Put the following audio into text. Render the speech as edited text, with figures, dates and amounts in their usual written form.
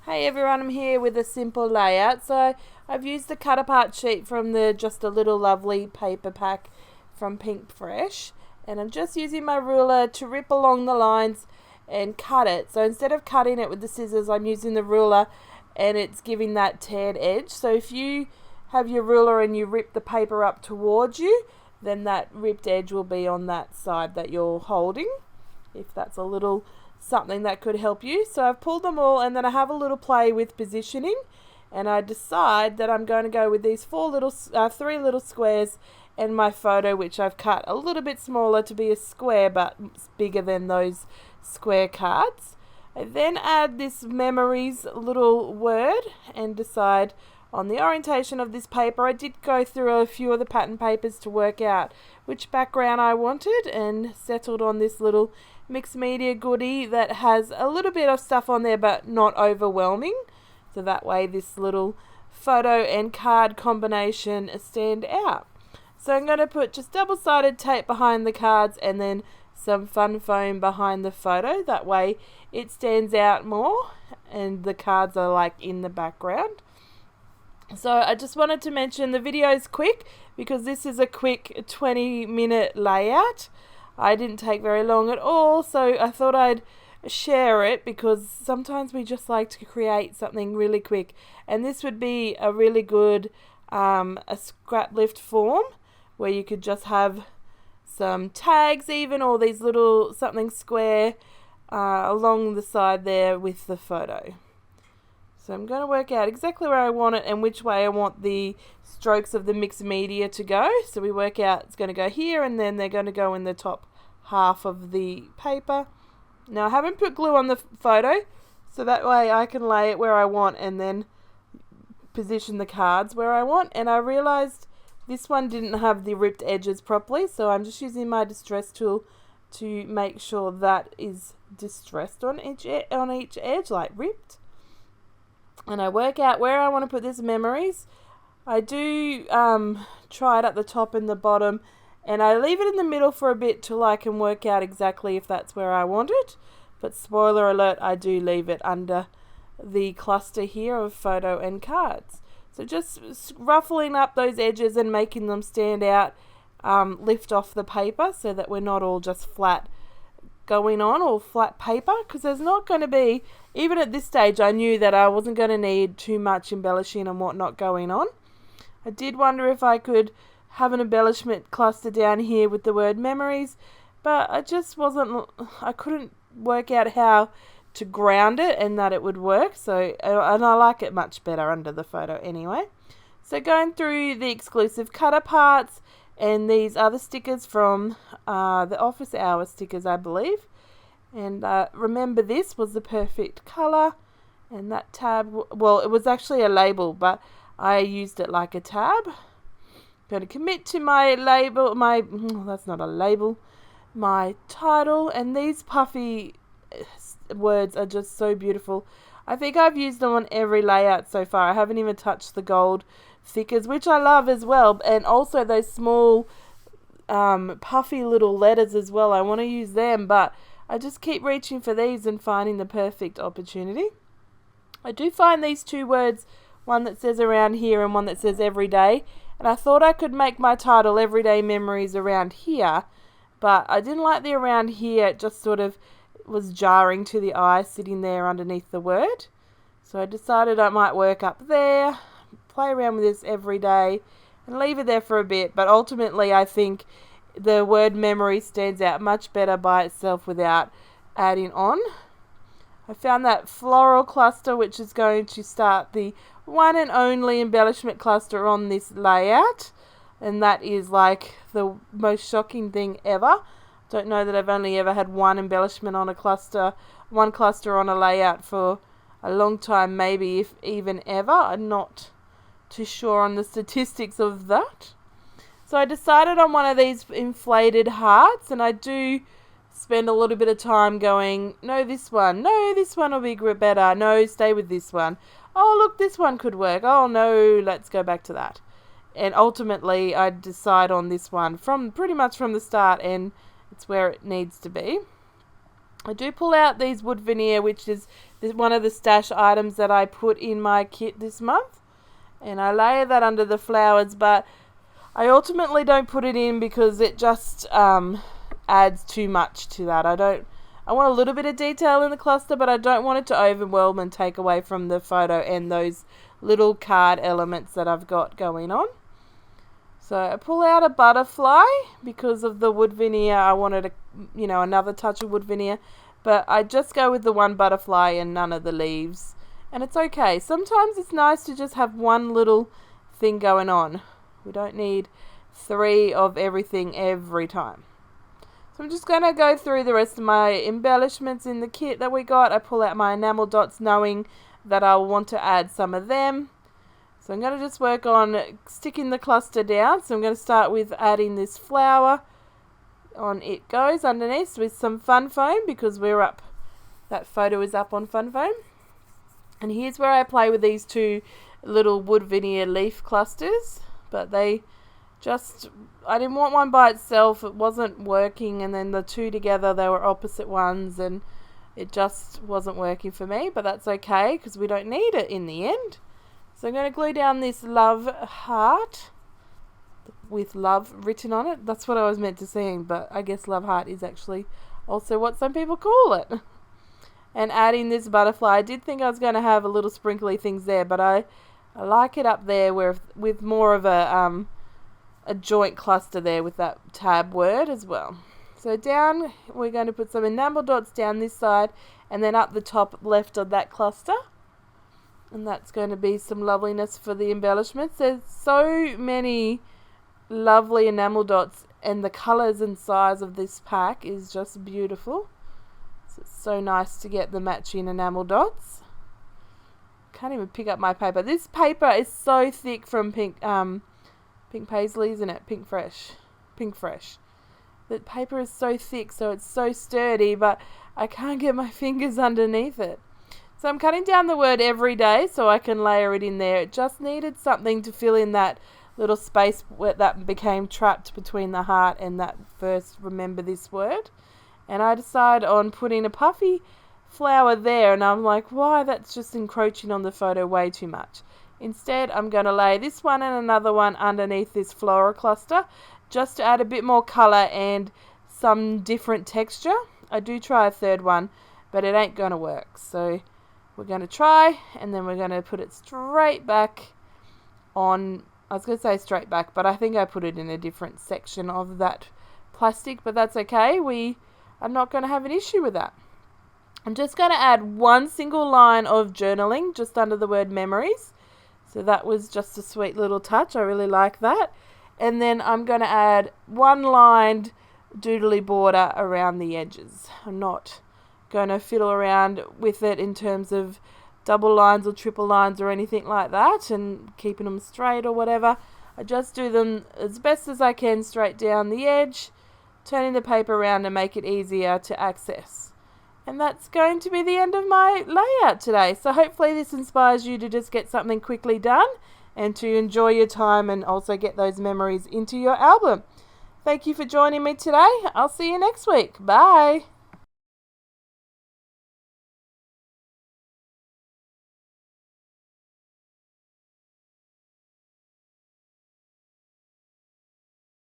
Hey everyone, I'm here with a simple layout. So I've used the cut apart sheet from the Just a Little Lovely paper pack from Pink Fresh, and I'm just using my ruler to rip along the lines and cut it. So instead of cutting it with the scissors, I'm using the ruler and it's giving that tared edge. So if you have your ruler and you rip the paper up towards you, then that ripped edge will be on that side that you're holding, if that's a little something that could help you. So I've pulled them all, and then I have a little play with positioning, and I decide that I'm going to go with these three little squares and my photo, which I've cut a little bit smaller to be a square but bigger than those square cards. I then add this memories little word and decide on the orientation of this paper. I did go through a few of the pattern papers to work out which background I wanted and settled on this little mixed media goodie that has a little bit of stuff on there but not overwhelming. So that way this little photo and card combination stand out. So I'm going to put just double-sided tape behind the cards and then some fun foam behind the photo. That way it stands out more and the cards are like in the background. So I just wanted to mention the video is quick because this is a quick 20-minute layout. I didn't take very long at all, so I thought I'd share it because sometimes we just like to create something really quick, and this would be a really good a scrap lift form where you could just have some tags even, or these little something square along the side there with the photo. So I'm going to work out exactly where I want it and which way I want the strokes of the mixed media to go. So we work out it's going to go here, and then they're going to go in the top half of the paper. Now I haven't put glue on the photo, so that way I can lay it where I want and then position the cards where I want. And I realized this one didn't have the ripped edges properly, so I'm just using my distress tool to make sure that is distressed on each edge, like ripped. And I work out where I want to put this memories. I do try it at the top and the bottom, and I leave it in the middle for a bit till I can work out exactly if that's where I want it. But spoiler alert, I do leave it under the cluster here of photo and cards. So just ruffling up those edges and making them stand out, lift off the paper so that we're not all just flat going on, or flat paper, because there's not going to be, even at this stage I knew that I wasn't going to need too much embellishing and whatnot going on. I did wonder if I could have an embellishment cluster down here with the word memories, but I couldn't work out how to ground it and that it would work. So, and I like it much better under the photo anyway. So going through the exclusive cut aparts and these other stickers from the office hour stickers, I believe. And remember, this was the perfect colour, and that tab, well, it was actually a label, but I used it like a tab. Going to commit to my label, that's not a label, my title, and these puffy words are just so beautiful. I think I've used them on every layout so far. I haven't even touched the gold thickers, which I love as well, and also those small puffy little letters as well. I want to use them, but I just keep reaching for these and finding the perfect opportunity. I do find these two words, one that says around here and one that says everyday, and I thought I could make my title Everyday Memories around here, but I didn't like the around here. It just sort of was jarring to the eye sitting there underneath the word. So I decided I might work up there, play around with this every day and leave it there for a bit, but ultimately I think the word memory stands out much better by itself without adding on. I found that floral cluster, which is going to start the one and only embellishment cluster on this layout, and that is like the most shocking thing ever. Don't know that I've only ever had one embellishment on one cluster on a layout for a long time, maybe if even ever. I'm not too sure on the statistics of that. So I decided on one of these inflated hearts, and I do spend a little bit of time going, no, this one will be better, no, stay with this one, oh look, this one could work, oh no, let's go back to that. And ultimately I decide on this one from pretty much from the start, and it's where it needs to be. I do pull out these wood veneer, which is one of the stash items that I put in my kit this month. And I layer that under the flowers, but I ultimately don't put it in because it just adds too much to that. I want a little bit of detail in the cluster, but I don't want it to overwhelm and take away from the photo and those little card elements that I've got going on. So I pull out a butterfly because of the wood veneer. I wanted another touch of wood veneer, but I just go with the one butterfly and none of the leaves. And it's okay. Sometimes it's nice to just have one little thing going on. We don't need 3 of everything every time. So I'm just going to go through the rest of my embellishments in the kit that we got. I pull out my enamel dots knowing that I'll want to add some of them. So I'm going to just work on sticking the cluster down. So I'm going to start with adding this flower. On it goes underneath with some fun foam because we're up. That photo is up on fun foam. And here's where I play with these 2 little wood veneer leaf clusters. But I didn't want one by itself. It wasn't working. And then the 2 together, they were opposite ones. And it just wasn't working for me. But that's okay because we don't need it in the end. So I'm going to glue down this love heart with love written on it. That's what I was meant to say, but I guess love heart is actually also what some people call it. And adding this butterfly, I did think I was going to have a little sprinkly things there, but I like it up there with more of a joint cluster there with that tab word as well. So down, we're going to put some enamel dots down this side and then up the top left of that cluster. And that's going to be some loveliness for the embellishments. There's so many lovely enamel dots and the colours and size of this pack is just beautiful. So it's so nice to get the matching enamel dots. Can't even pick up my paper. This paper is so thick from Pink Paisley, isn't it? Pink Fresh. The paper is so thick, so it's so sturdy, but I can't get my fingers underneath it. So I'm cutting down the word every day so I can layer it in there. It just needed something to fill in that little space that became trapped between the heart and that first remember this word. And I decide on putting a puffy flower there, and I'm like, why? That's just encroaching on the photo way too much. Instead, I'm going to lay this one and another one underneath this floral cluster just to add a bit more colour and some different texture. I do try a third one, but it ain't going to work. So we're going to try, and then we're going to put it straight back on. I was going to say straight back, but I think I put it in a different section of that plastic, but that's okay. We are not going to have an issue with that. I'm just going to add one single line of journaling just under the word memories. So that was just a sweet little touch. I really like that. And then I'm going to add one lined doodly border around the edges. I'm not going to fiddle around with it in terms of double lines or triple lines or anything like that and keeping them straight or whatever. I just do them as best as I can straight down the edge, turning the paper around to make it easier to access. And that's going to be the end of my layout today. So hopefully this inspires you to just get something quickly done and to enjoy your time and also get those memories into your album. Thank you for joining me today. I'll see you next week. Bye.